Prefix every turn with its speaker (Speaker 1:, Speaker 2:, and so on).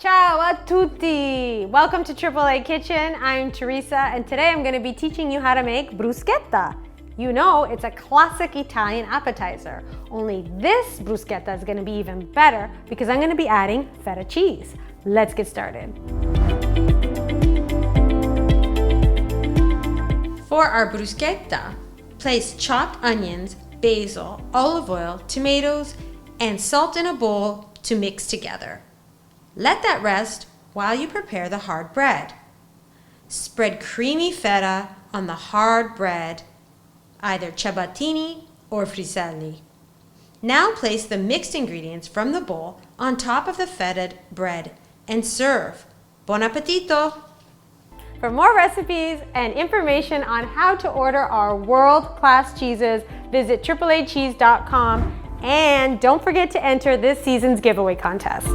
Speaker 1: Ciao tutti! Welcome to AAA Kitchen. I'm Teresa, and today I'm going to be teaching you how to make bruschetta. You know, it's a classic Italian appetizer. Only this bruschetta is going to be even better because I'm going to be adding feta cheese. Let's get started. For our bruschetta, place chopped onions, basil, olive oil, tomatoes, and salt in a bowl to mix together. Let that rest while you prepare the hard bread. Spread creamy feta on the hard bread, either Ciabattini or Friselli. Now place the mixed ingredients from the bowl on top of the fetid bread and serve. Buon appetito! For more recipes and information on how to order our world-class cheeses, visit AAAcheese.com and don't forget to enter this season's giveaway contest.